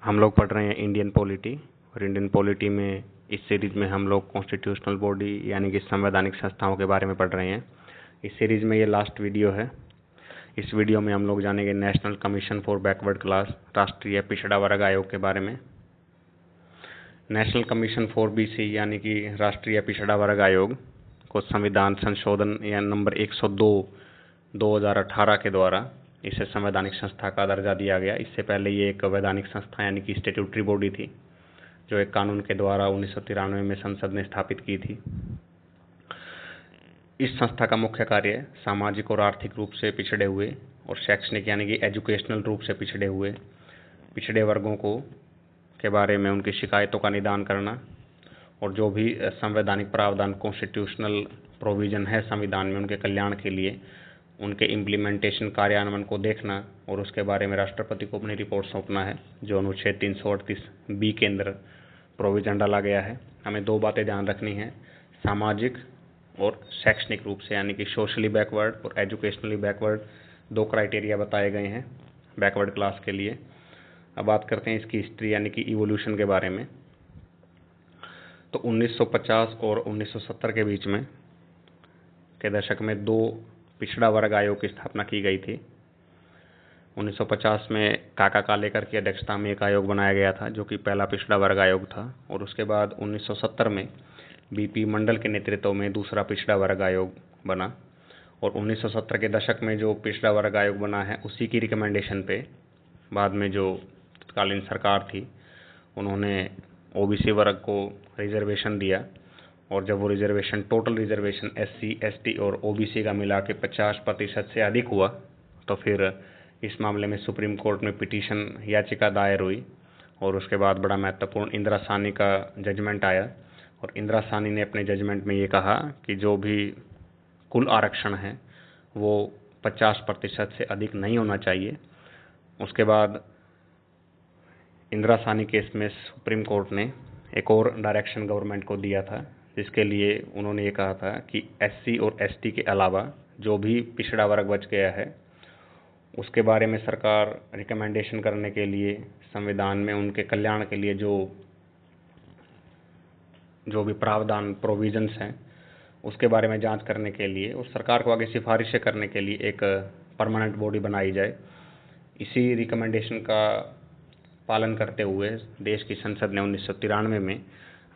हम लोग पढ़ रहे हैं इंडियन पॉलिटी, और इंडियन पॉलिटी में इस सीरीज में हम लोग कॉन्स्टिट्यूशनल बॉडी यानी कि संवैधानिक संस्थाओं के बारे में पढ़ रहे हैं। इस सीरीज में ये लास्ट वीडियो है। इस वीडियो में हम लोग जानेंगे national commission for backward class, राष्ट्रीय पिछड़ा वर्ग आयोग के बारे में। नेशनल कमीशन फॉर बीसी यानी कि राष्ट्रीय पिछड़ा वर्ग आयोग को संविधान संशोधन या नंबर 102 2018 के द्वारा इसे संवैधानिक संस्था का दर्जा दिया गया। इससे पहले ये एक वैधानिक संस्था यानी कि स्टैट्यूटरी बॉडी थी, जो एक कानून के द्वारा 1993 में संसद ने स्थापित की थी। इस संस्था का मुख्य कार्य सामाजिक और आर्थिक रूप से पिछड़े हुए और शैक्षणिक यानी कि एजुकेशनल रूप से पिछड़े हुए पिछड़े वर्गों को के बारे में उनकी शिकायतों का निदान करना, और जो भी संवैधानिक प्रावधान कॉन्स्टिट्यूशनल प्रोविजन है संविधान में उनके कल्याण के लिए, उनके इम्प्लीमेंटेशन कार्यान्वयन को देखना और उसके बारे में राष्ट्रपति को अपनी रिपोर्ट सौंपना है, जो अनुच्छेद 338B के अंदर प्रोविजन डाला गया है। हमें दो बातें ध्यान रखनी है, सामाजिक और शैक्षणिक रूप से यानी कि सोशली बैकवर्ड और एजुकेशनली बैकवर्ड, दो क्राइटेरिया बताए गए हैं बैकवर्ड क्लास के लिए। अब बात करते हैं इसकी हिस्ट्री यानी कि इवोल्यूशन के बारे में। तो 1950 और 1970 के बीच में के दशक में दो पिछड़ा वर्ग आयोग की स्थापना की गई थी। 1950 में काका कालेकर की अध्यक्षता में एक आयोग बनाया गया था, जो कि पहला पिछड़ा वर्ग आयोग था, और उसके बाद 1970 में बीपी मंडल के नेतृत्व में दूसरा पिछड़ा वर्ग आयोग बना। और 1970 के दशक में जो पिछड़ा वर्ग आयोग बना है, उसी की रिकमेंडेशन पे बाद में जो तत्कालीन सरकार थी उन्होंने ओबीसी वर्ग को रिजर्वेशन दिया, और जब वो reservation total reservation SC, ST और OBC का मिला के 50% से अधिक हुआ, तो फिर इस मामले में सुप्रीम कोर्ट में पिटीशन याचिका दायर हुई। और उसके बाद बड़ा महत्वपूर्ण इंदिरा साहनी का जजमेंट आया, और इंदिरा साहनी ने अपने जजमेंट में ये कहा कि जो भी कुल आरक्षण है वो 50% से अधिक नहीं होना चाहिए। उसके बाद इंदिरा साहनी केस में सुप्रीम कोर्ट ने एक और डायरेक्शन गवर्नमेंट को दिया था, जिसके लिए उन्होंने ये कहा था कि SC और ST के अलावा जो भी पिछड़ा वर्ग बच गया है उसके बारे में सरकार रिकमेंडेशन करने के लिए संविधान में उनके कल्याण के लिए जो भी प्रावधान प्रोविजंस हैं उसके बारे में जांच करने के लिए और सरकार को आगे सिफारिशें करने के लिए एक परमानेंट बॉडी बनाई जाए। इसी रिकमेंडेशन का पालन करते हुए देश की संसद ने 1993 में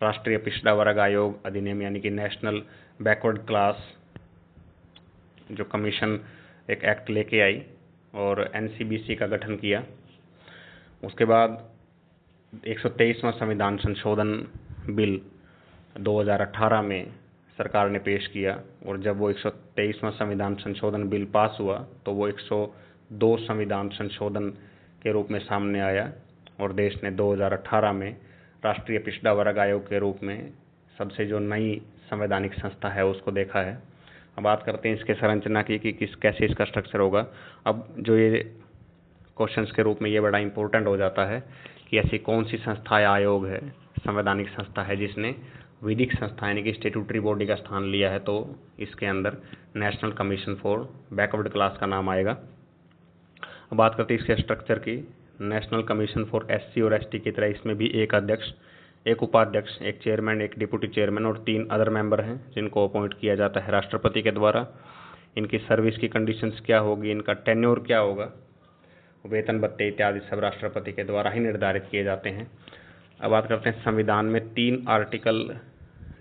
राष्ट्रीय पिछड़ा वर्ग आयोग अधिनियम यानी कि नेशनल बैकवर्ड क्लास जो कमीशन एक एक्ट लेके आई और NCBC का गठन किया। उसके बाद 123वां संविधान संशोधन बिल 2018 में सरकार ने पेश किया, और जब वो 123वां संविधान संशोधन बिल पास हुआ तो वो 102 संविधान संशोधन के रूप में सामने आया, और देश ने 2018 में राष्ट्रीय पिछड़ा वर्ग आयोग के रूप में सबसे जो नई संवैधानिक संस्था है उसको देखा है। अब बात करते हैं इसके संरचना की कि कैसे इसका स्ट्रक्चर होगा। अब जो ये क्वेश्चंस के रूप में ये बड़ा इंपॉर्टेंट हो जाता है कि ऐसी कौन सी संस्था या आयोग है, संवैधानिक संस्था है, जिसने विधिक संस्था यानी कि स्टैट्यूटरी बॉडी का स्थान लिया है, तो इसके अंदर national commission for backward class का नाम आएगा। अब बात करते हैं इसके स्ट्रक्चर की। नेशनल कमीशन फॉर SC और ST की तरह इसमें भी एक अध्यक्ष, एक उपाध्यक्ष, एक चेयरमैन, एक डिप्टी चेयरमैन और 3 अदर मेंबर हैं, जिनको अपॉइंट किया जाता है राष्ट्रपति के द्वारा। इनकी सर्विस की कंडीशंस क्या होगी, इनका टेन्योर क्या होगा, वेतन भत्ते इत्यादि सब राष्ट्रपति के द्वारा ही निर्धारित किए जाते हैं। अब बात करते हैं संविधान में 3 आर्टिकल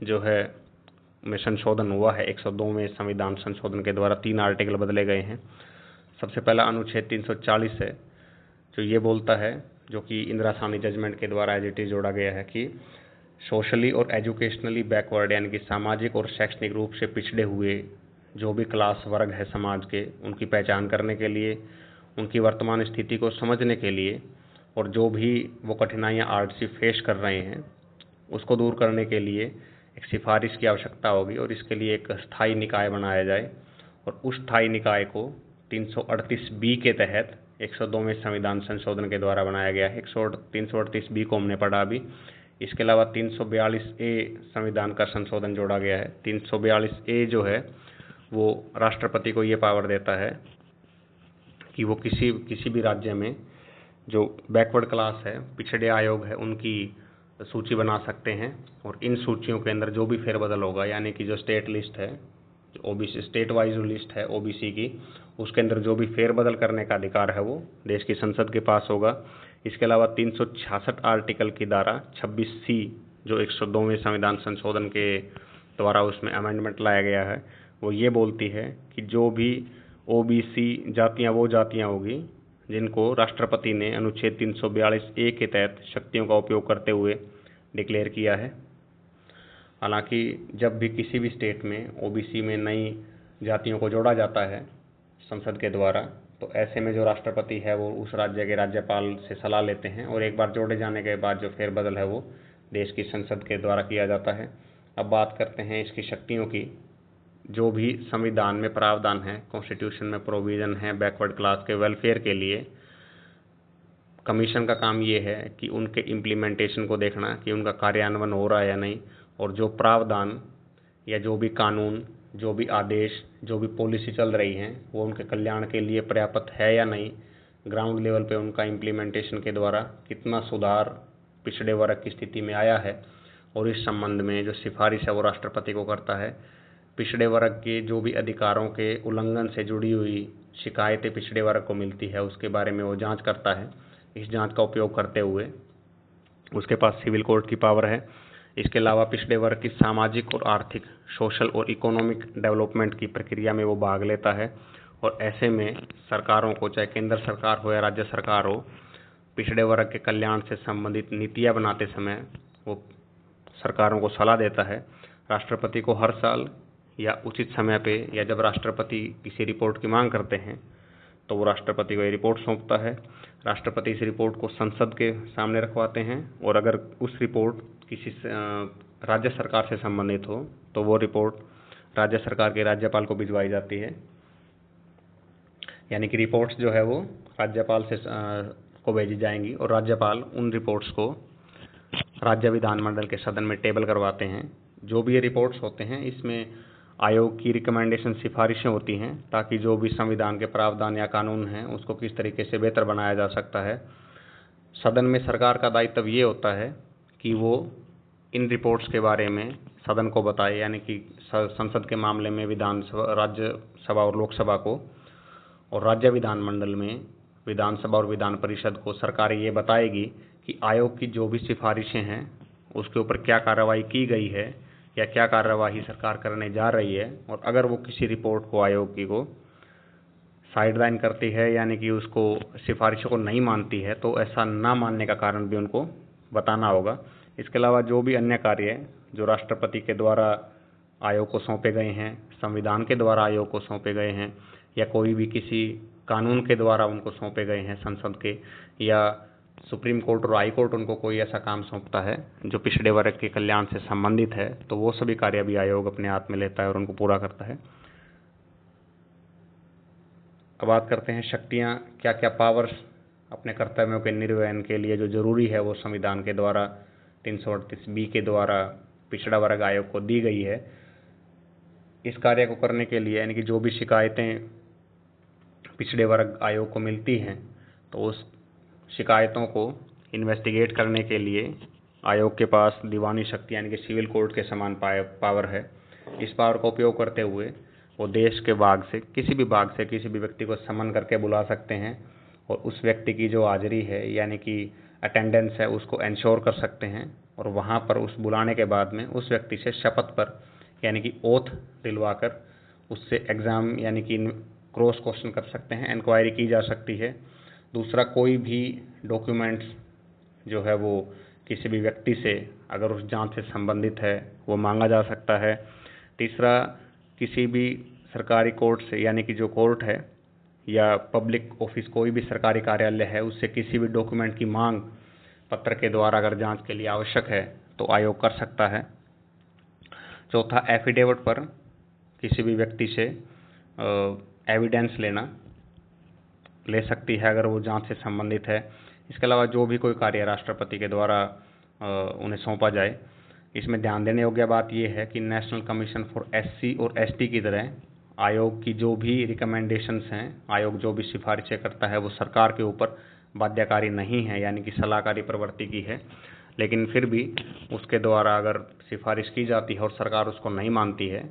जो है में संशोधन हुआ है। 102 में संविधान संशोधन के द्वारा 3 आर्टिकल बदले गए हैं। सबसे पहला अनुच्छेद 340 है, जो ये बोलता है, जो कि इंदिरा साहनी जजमेंट के द्वारा एज इट इज जोड़ा गया है, कि सोशली और एजुकेशनली बैकवर्ड यानी कि सामाजिक और शैक्षणिक रूप से पिछड़े हुए जो भी क्लास वर्ग है समाज के, उनकी पहचान करने के लिए, उनकी वर्तमान स्थिति को समझने के लिए, और जो भी वो कठिनाइयाँ आर्टसी फेस कर रहे हैं उसको दूर करने के लिए एक सिफारिश की आवश्यकता होगी, और इसके लिए एक स्थायी निकाय बनाया जाए। और उस स्थायी निकाय को 338B के तहत 102वें संविधान संशोधन के द्वारा बनाया गया है। 338B को हमने पढ़ा अभी। इसके अलावा 342A संविधान का संशोधन जोड़ा गया है। 342A जो है वो राष्ट्रपति को ये पावर देता है कि वो किसी भी राज्य में जो बैकवर्ड क्लास है, पिछड़े आयोग है, उनकी सूची बना सकते हैं और इन सूचियों के अंदर जो भी फेरबदल होगा, यानी कि जो स्टेट लिस्ट है, जो ओबीसी स्टेट वाइज लिस्ट है ओबीसी की, उसके अंदर जो भी फेरबदल करने का अधिकार है वो देश की संसद के पास होगा। इसके अलावा 366 आर्टिकल की धारा 26C, जो 102वें संविधान संशोधन के द्वारा उसमें अमेंडमेंट लाया गया है, वो ये बोलती है कि जो भी ओबीसी जातियाँ वो जातियाँ होगी जिनको राष्ट्रपति ने अनुच्छेद 342A के तहत शक्तियों का उपयोग करते हुए डिक्लेयर किया है। हालांकि जब भी किसी भी स्टेट में ओबीसी में नई जातियों को जोड़ा जाता है संसद के द्वारा, तो ऐसे में जो राष्ट्रपति है वो उस राज्य के राज्यपाल से सलाह लेते हैं और एक बार जोड़े जाने के बाद जो फेरबदल है वो देश की संसद के द्वारा किया जाता है। अब बात करते हैं इसकी शक्तियों की। जो भी संविधान में प्रावधान है, कॉन्स्टिट्यूशन में प्रोविज़न है बैकवर्ड क्लास के वेलफेयर के लिए, कमीशन का काम ये है कि उनके इम्प्लीमेंटेशन को देखना कि उनका कार्यान्वयन हो रहा है या नहीं, और जो प्रावधान या जो भी कानून, जो भी आदेश, जो भी पॉलिसी चल रही हैं वो उनके कल्याण के लिए पर्याप्त है या नहीं, ग्राउंड लेवल पे उनका इम्प्लीमेंटेशन के द्वारा कितना सुधार पिछड़े वर्ग की स्थिति में आया है, और इस संबंध में जो सिफारिश है वो राष्ट्रपति को करता है। पिछड़े वर्ग के जो भी अधिकारों के उल्लंघन से जुड़ी हुई शिकायतें पिछड़े वर्ग को मिलती है उसके बारे में वो जांच करता है। इस जांच का उपयोग करते हुए उसके पास सिविल कोर्ट की पावर है। इसके अलावा पिछड़े वर्ग की सामाजिक और आर्थिक, सोशल और इकोनॉमिक डेवलपमेंट की प्रक्रिया में वो भाग लेता है, और ऐसे में सरकारों को, चाहे केंद्र सरकार हो या राज्य सरकार हो, पिछड़े वर्ग के कल्याण से संबंधित नीतियाँ बनाते समय वो सरकारों को सलाह देता है। राष्ट्रपति को हर साल या उचित समय पे, या जब राष्ट्रपति किसी रिपोर्ट की मांग करते हैं तो वो राष्ट्रपति को ये रिपोर्ट सौंपता है। राष्ट्रपति इस रिपोर्ट को संसद के सामने रखवाते हैं, और अगर उस रिपोर्ट किसी राज्य सरकार से संबंधित हो तो वो रिपोर्ट राज्य सरकार के राज्यपाल को भिजवाई जाती है। यानी कि रिपोर्ट्स जो है वो राज्यपाल से को भेजी जाएंगी, और राज्यपाल उन रिपोर्ट्स को राज्य विधानमंडल के सदन में टेबल करवाते हैं। जो भी ये रिपोर्ट्स होते हैं इसमें आयोग की रिकमेंडेशन, सिफारिशें होती हैं ताकि जो भी संविधान के प्रावधान या कानून हैं उसको किस तरीके से बेहतर बनाया जा सकता है। सदन में सरकार का दायित्व ये होता है कि वो इन रिपोर्ट्स के बारे में सदन को बताए, यानी कि संसद के मामले में विधानसभा, राज्यसभा और लोकसभा को, और राज्य विधानमंडल में विधानसभा और विधान परिषद को सरकार ये बताएगी कि आयोग की जो भी सिफारिशें हैं उसके ऊपर क्या कार्रवाई की गई है या क्या कार्यवाही सरकार करने जा रही है। और अगर वो किसी रिपोर्ट को, आयोग की को साइडलाइन करती है, यानी कि उसको सिफारिशों को नहीं मानती है, तो ऐसा ना मानने का कारण भी उनको बताना होगा। इसके अलावा जो भी अन्य कार्य जो राष्ट्रपति के द्वारा आयोग को सौंपे गए हैं, संविधान के द्वारा आयोग को सौंपे गए हैं, या कोई भी किसी कानून के द्वारा उनको सौंपे गए हैं संसद के, या सुप्रीम कोर्ट और हाई कोर्ट उनको कोई ऐसा काम सौंपता है जो पिछड़े वर्ग के कल्याण से संबंधित है, तो वो सभी कार्य भी आयोग अपने हाथ में लेता है और उनको पूरा करता है। अब बात करते हैं शक्तियाँ, क्या क्या पावर्स अपने कर्तव्यों के निर्वहन के लिए जो जरूरी है वो संविधान के द्वारा 338B के द्वारा पिछड़ा वर्ग आयोग को दी गई है। इस कार्य को करने के लिए, यानी कि जो भी शिकायतें पिछड़े वर्ग आयोग को मिलती हैं तो उस शिकायतों को इन्वेस्टिगेट करने के लिए आयोग के पास दीवानी शक्ति, यानी कि सिविल कोर्ट के समान पावर है। इस पावर का उपयोग करते हुए वो देश के भाग से, किसी भी भाग से किसी भी व्यक्ति को समन करके बुला सकते हैं, और उस व्यक्ति की जो हाजिरी है, यानी कि अटेंडेंस है, उसको इंश्योर कर सकते हैं, और वहाँ पर उस बुलाने के बाद में उस व्यक्ति से शपथ पर, यानी कि ओथ दिलवाकर उससे एग्ज़ाम, यानी कि क्रॉस क्वेश्चन कर सकते हैं, इंक्वायरी की जा सकती है। दूसरा, कोई भी डॉक्यूमेंट्स जो है वो किसी भी व्यक्ति से अगर उस जांच से संबंधित है वो मांगा जा सकता है। तीसरा, किसी भी सरकारी कोर्ट से, यानी कि जो कोर्ट है या पब्लिक ऑफिस, कोई भी सरकारी कार्यालय है, उससे किसी भी डॉक्यूमेंट की मांग पत्र के द्वारा अगर जांच के लिए आवश्यक है तो आयोग कर सकता है। चौथा, एफिडेविट पर किसी भी व्यक्ति से एविडेंस ले सकती है अगर वो जांच से संबंधित है। इसके अलावा जो भी कोई कार्य राष्ट्रपति के द्वारा उन्हें सौंपा जाए, इसमें ध्यान देने योग्य बात यह है कि नेशनल कमीशन फॉर SC और ST की तरह आयोग की जो भी रिकमेंडेशंस हैं, आयोग जो भी सिफारिशें करता है, वो सरकार के ऊपर बाध्यकारी नहीं है, यानी कि सलाहकारी प्रवृत्ति की है, लेकिन फिर भी उसके द्वारा अगर सिफारिश की जाती है और सरकार उसको नहीं मानती है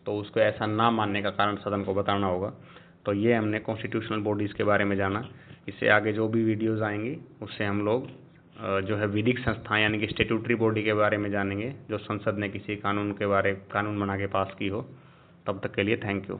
तो उसको ऐसा ना मानने का कारण सदन को बताना होगा। तो ये हमने कॉन्स्टिट्यूशनल बॉडीज़ के बारे में जाना। इससे आगे जो भी वीडियोज़ आएंगी उससे हम लोग जो है विधिक संस्थाएं यानी कि स्टेट्यूटरी बॉडी के बारे में जानेंगे, जो संसद ने किसी कानून बना के पास की हो। तब तक के लिए थैंक यू।